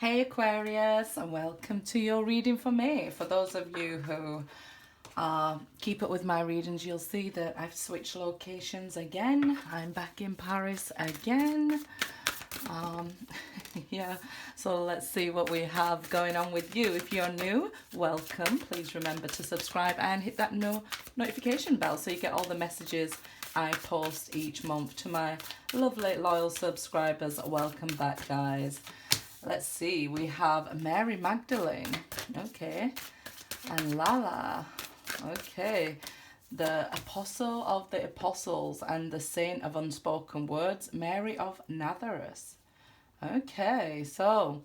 Hey Aquarius, and welcome to your reading for May. For those of you who keep up with my readings, you'll see that I've switched locations again. I'm back in Paris again. Yeah, so let's see what we have going on with you. If you're new, welcome. Please remember to subscribe and hit that notification bell so you get all the messages I post each month. To my lovely loyal subscribers, welcome back, guys. Let's see, we have Mary Magdalene, okay, and Lala, okay, the Apostle of the Apostles and the Saint of Unspoken Words, Mary of Nazareth. Okay, so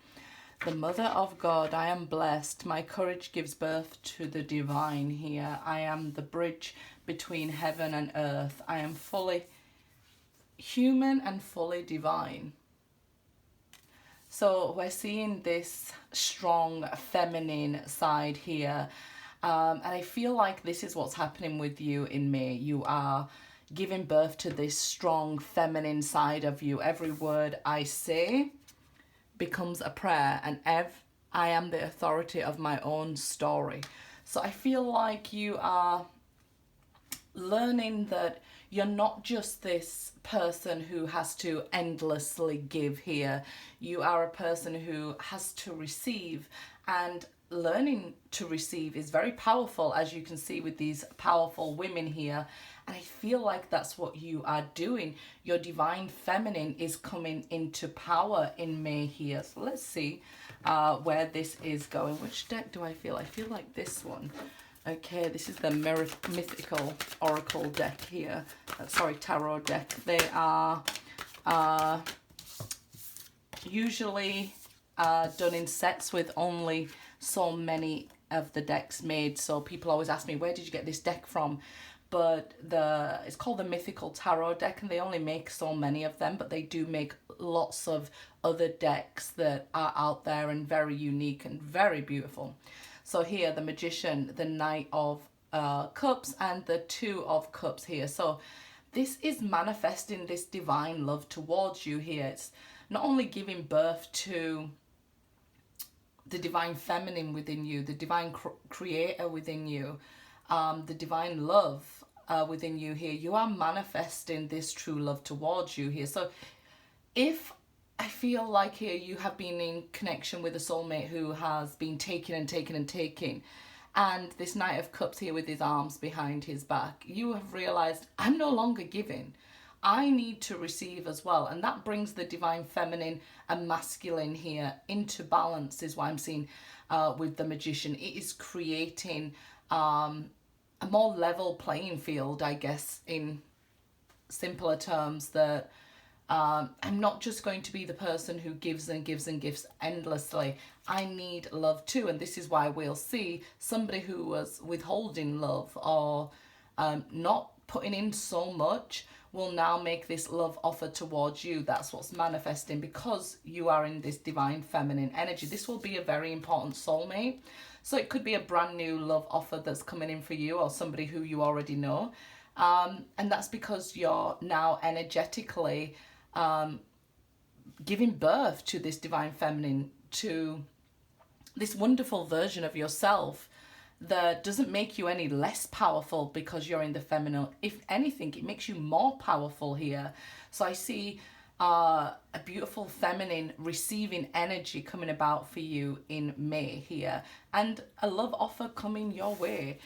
the Mother of God, I am blessed. My courage gives birth to the divine here. I am the bridge between heaven and earth. I am fully human and fully divine. So we're seeing this strong feminine side here. And I feel like this is what's happening with you in May. You are giving birth to this strong feminine side of you. Every word I say becomes a prayer, and I am the authority of my own story. So I feel like you are learning that you're not just this person who has to endlessly give here. You are a person who has to receive, and learning to receive is very powerful, as you can see with these powerful women here. And I feel like that's what you are doing. Your divine feminine is coming into power in May here. So let's see where this is going. Which deck do I feel? I feel like this one. Okay, this is the mythical oracle deck here. Sorry, tarot deck. They are usually done in sets with only so many of the decks made. So people always ask me, where did you get this deck from? But it's called the mythical tarot deck, and they only make so many of them, but they do make lots of other decks that are out there and very unique and very beautiful. So here, the Magician, the Knight of Cups, and the Two of Cups here. So this is manifesting this divine love towards you here. It's not only giving birth to the divine feminine within you, the divine creator within you, the divine love within you here. You are manifesting this true love towards you here. So if I feel like here you have been in connection with a soulmate who has been taking and taking and taking, and this Knight of Cups here with his arms behind his back, you have realized, I'm no longer giving. I need to receive as well. And that brings the divine feminine and masculine here into balance, is what I'm seeing with the Magician. It is creating a more level playing field, I guess, in simpler terms, that I'm not just going to be the person who gives and gives and gives endlessly. I need love too. And this is why we'll see somebody who was withholding love or not putting in so much will now make this love offer towards you. That's what's manifesting because you are in this divine feminine energy. This will be a very important soulmate. So it could be a brand new love offer that's coming in for you, or somebody who you already know. And that's because you're now energetically giving birth to this divine feminine, to this wonderful version of yourself that doesn't make you any less powerful because you're in the feminine. If anything, it makes you more powerful here. So I see a beautiful feminine receiving energy coming about for you in May here, and a love offer coming your way.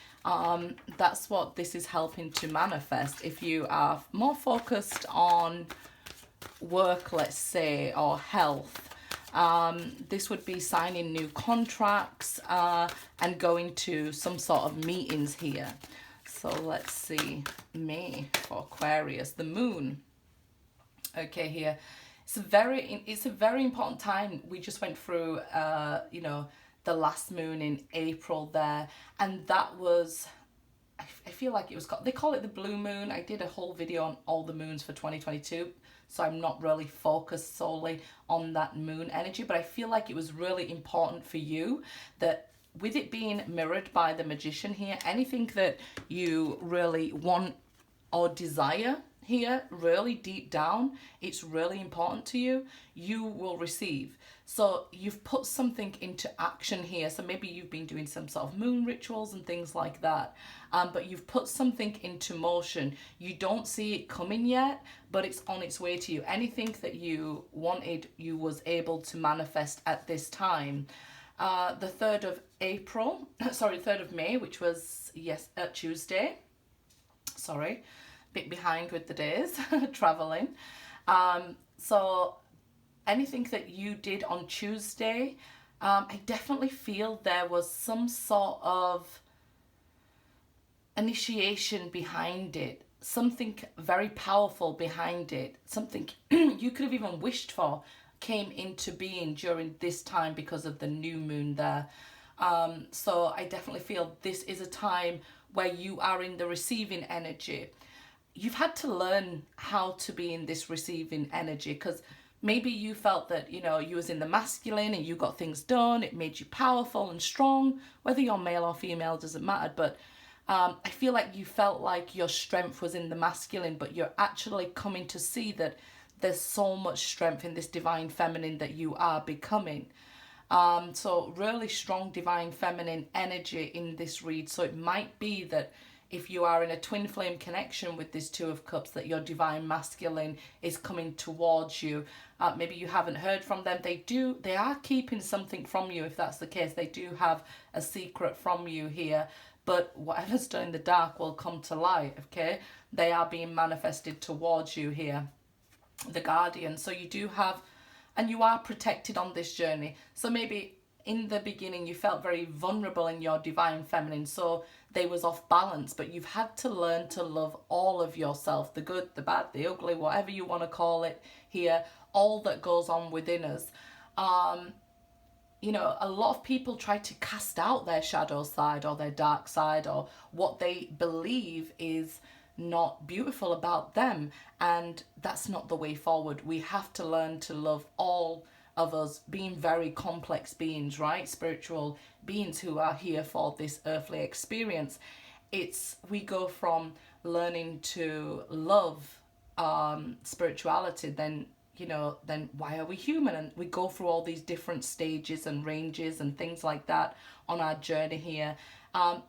That's what this is helping to manifest. If you are more focused on work, let's say, or health, this would be signing new contracts and going to some sort of meetings here. So let's see, May for Aquarius, the moon. Okay, here it's a very important time. We just went through you know, the last moon in April there, and that was, I feel like it was called, they call it the blue moon. I did a whole video on all the moons for 2022, so I'm not really focused solely on that moon energy, but I feel like it was really important for you that with it being mirrored by the Magician here, anything that you really want or desire here, really deep down, it's really important to you, you will receive. So you've put something into action here. So maybe you've been doing some sort of moon rituals and things like that. But you've put something into motion. You don't see it coming yet, but it's on its way to you. Anything that you wanted, you was able to manifest at this time. The 3rd of April, sorry, 3rd of May, which was, Tuesday. Sorry, bit behind with the days, traveling. So anything that you did on Tuesday, I definitely feel there was some sort of initiation behind it, something very powerful behind it, something you could have even wished for came into being during this time because of the new moon there. So I definitely feel this is a time where you are in the receiving energy. You've had to learn how to be in this receiving energy, because maybe you felt that, you know, you was in the masculine and you got things done, it made you powerful and strong. Whether you're male or female doesn't matter, but I feel like you felt like your strength was in the masculine, but you're actually coming to see that there's so much strength in this divine feminine that you are becoming. So really strong divine feminine energy in this read. So it might be that if you are in a twin flame connection with this 2 of Cups, that your divine masculine is coming towards you. Maybe you haven't heard from them. They are keeping something from you. If that's the case, they do have a secret from you here. But whatever's done in the dark will come to light, okay? They are being manifested towards you here. The Guardian. So you do have, and you are protected on this journey. So maybe in the beginning you felt very vulnerable in your divine feminine, so they was off balance, but you've had to learn to love all of yourself, the good, the bad, the ugly, whatever you want to call it here, all that goes on within us. You know, a lot of people try to cast out their shadow side or their dark side or what they believe is not beautiful about them, and that's not the way forward. We have to learn to love all of us, being very complex beings, right? Spiritual beings who are here for this earthly experience. We go from learning to love spirituality, then why are we human? And we go through all these different stages and ranges and things like that on our journey here.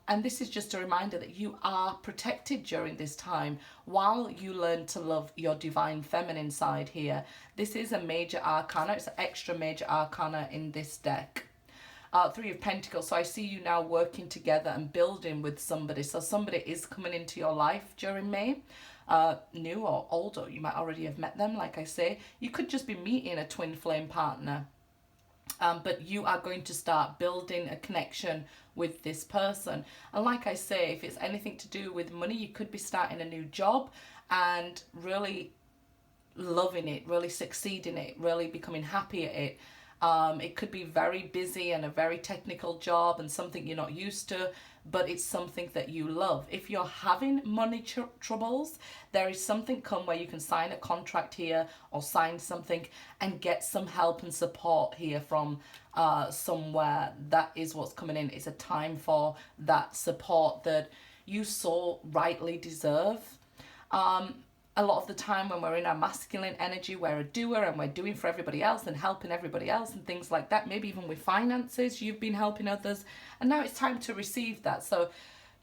And this is just a reminder that you are protected during this time while you learn to love your divine feminine side here. This is a major arcana. It's an extra major arcana in this deck. 3 of Pentacles. So I see you now working together and building with somebody. So somebody is coming into your life during May. New or old, or you might already have met them, like I say. You could just be meeting a twin flame partner. But you are going to start building a connection with this person. And like I say, if it's anything to do with money, you could be starting a new job and really loving it, really succeeding it, really becoming happy at it. It could be very busy and a very technical job and something you're not used to, but it's something that you love. If you're having money troubles, there is something come where you can sign a contract here or sign something and get some help and support here from somewhere. That is what's coming in. It's a time for that support that you so rightly deserve. A lot of the time when we're in our masculine energy, we're a doer and we're doing for everybody else and helping everybody else and things like that. Maybe even with finances, you've been helping others and now it's time to receive that. So,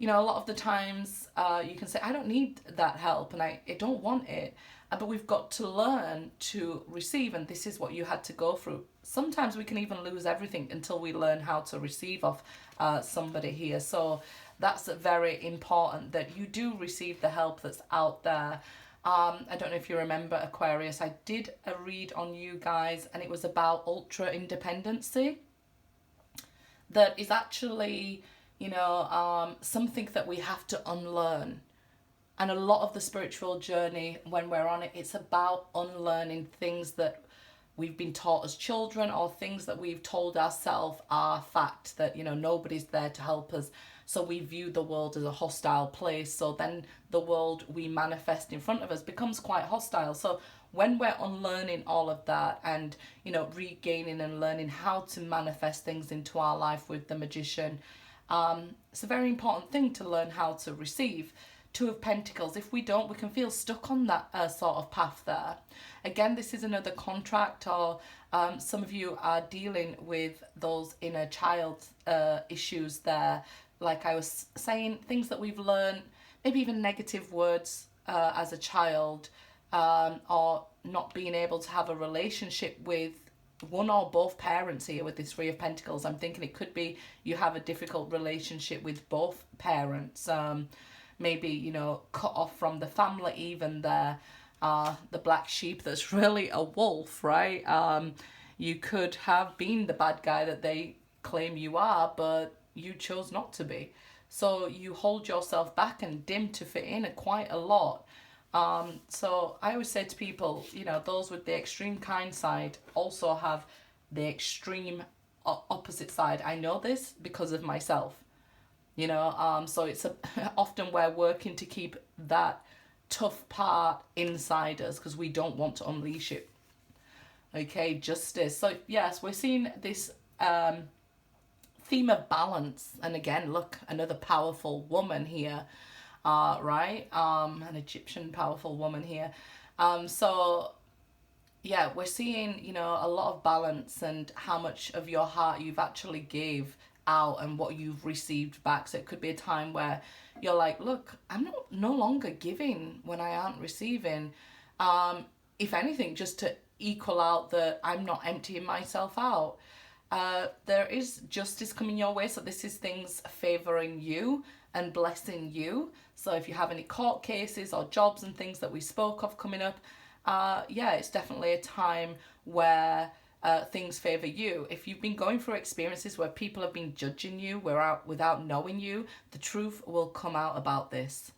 a lot of the times you can say, I don't need that help and I don't want it. But we've got to learn to receive, and this is what you had to go through. Sometimes we can even lose everything until we learn how to receive off somebody here. So that's very important that you do receive the help that's out there. I don't know if you remember, Aquarius, I did a read on you guys and it was about ultra independency. That is actually, something that we have to unlearn. And a lot of the spiritual journey, when we're on it, it's about unlearning things that we've been taught as children or things that we've told ourselves are fact, that, nobody's there to help us. So we view the world as a hostile place. So then the world we manifest in front of us becomes quite hostile. So when we're unlearning all of that and, regaining and learning how to manifest things into our life with the Magician, it's a very important thing to learn how to receive, Two of Pentacles. If we don't, we can feel stuck on that sort of path there. Again, this is another contract, or some of you are dealing with those inner child issues there. Like I was saying, things that we've learned, maybe even negative words as a child, or not being able to have a relationship with one or both parents here with this Three of Pentacles. I'm thinking it could be you have a difficult relationship with both parents. Maybe, you know, cut off from the family even there. The black sheep that's really a wolf, right? You could have been the bad guy that they claim you are, but you chose not to be. So you hold yourself back and dim to fit in quite a lot. So I always say to people, you know, those with the extreme kind side also have the extreme opposite side. I know this because of myself. You know, so it's often we're working to keep that tough part inside us because we don't want to unleash it. Okay, justice. So yes, we're seeing this theme of balance. And again, look, another powerful woman here, right? An Egyptian powerful woman here. So yeah, we're seeing, you know, a lot of balance and how much of your heart you've actually gave out and what you've received back. So it could be a time where you're like, look, I'm no longer giving when I aren't receiving. If anything, just to equal out that I'm not emptying myself out. There is justice coming your way. So this is things favoring you and blessing you. So if you have any court cases or jobs and things that we spoke of coming up, yeah, it's definitely a time where things favor you. If you've been going through experiences where people have been judging you without knowing you, the truth will come out about this.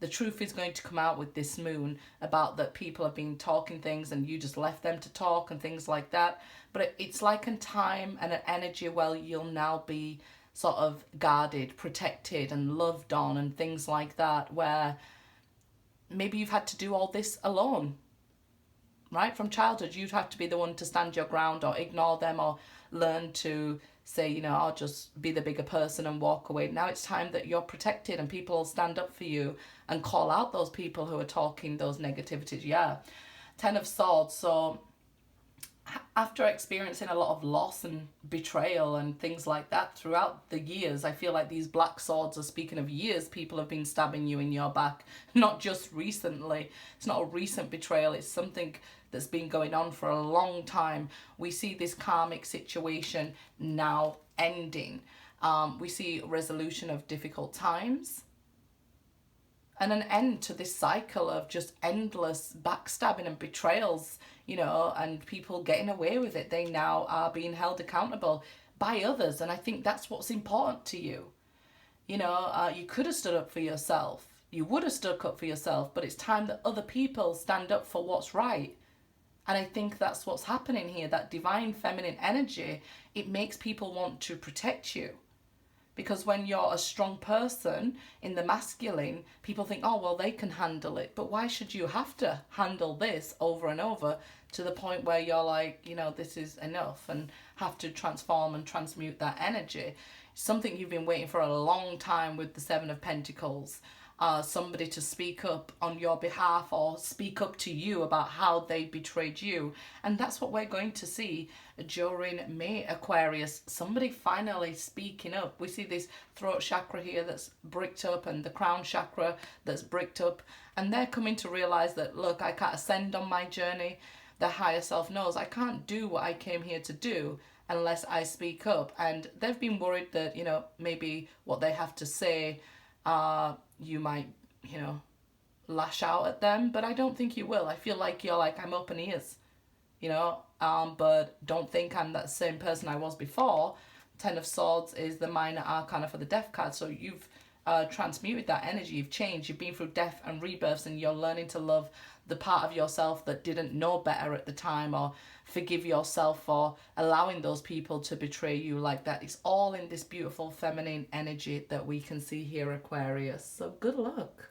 The truth is going to come out with this moon about that people have been talking things and you just left them to talk and things like that. But it's like a time and an energy where you'll now be sort of guarded, protected and loved on and things like that, where maybe you've had to do all this alone. Right? From childhood, you'd have to be the one to stand your ground or ignore them or learn to say, you know, I'll just be the bigger person and walk away. Now it's time that you're protected and people will stand up for you and call out those people who are talking those negativities. Yeah. 10 of Swords. So after experiencing a lot of loss and betrayal and things like that throughout the years, I feel like these black swords are speaking of years people have been stabbing you in your back, not just recently. It's not a recent betrayal, it's something that's been going on for a long time. We see this karmic situation now ending. We see resolution of difficult times and an end to this cycle of just endless backstabbing and betrayals, you know, and people getting away with it. They now are being held accountable by others. And I think that's what's important to you. You know, you could have stood up for yourself. You would have stuck up for yourself, but it's time that other people stand up for what's right. And I think that's what's happening here, that divine feminine energy, it makes people want to protect you. Because when you're a strong person in the masculine, people think, oh, well, they can handle it. But why should you have to handle this over and over to the point where you're like, you know, this is enough and have to transform and transmute that energy? Something you've been waiting for a long time with the Seven of Pentacles. Somebody to speak up on your behalf or speak up to you about how they betrayed you. And that's what we're going to see during May, Aquarius. Somebody finally speaking up. We see this throat chakra here that's bricked up and the crown chakra that's bricked up. And they're coming to realize that, look, I can't ascend on my journey. The higher self knows I can't do what I came here to do unless I speak up. And they've been worried that, you know, maybe what they have to say, you might, you know, lash out at them, but I don't think you will. I feel like you're like, I'm open ears, you know, but don't think I'm that same person I was before. 10 of Swords is the minor arcana for the death card. So you've transmuted that energy, you've changed, you've been through death and rebirths, and you're learning to love the part of yourself that didn't know better at the time, or forgive yourself for allowing those people to betray you like that. It's all in this beautiful feminine energy that we can see here, Aquarius. So good luck.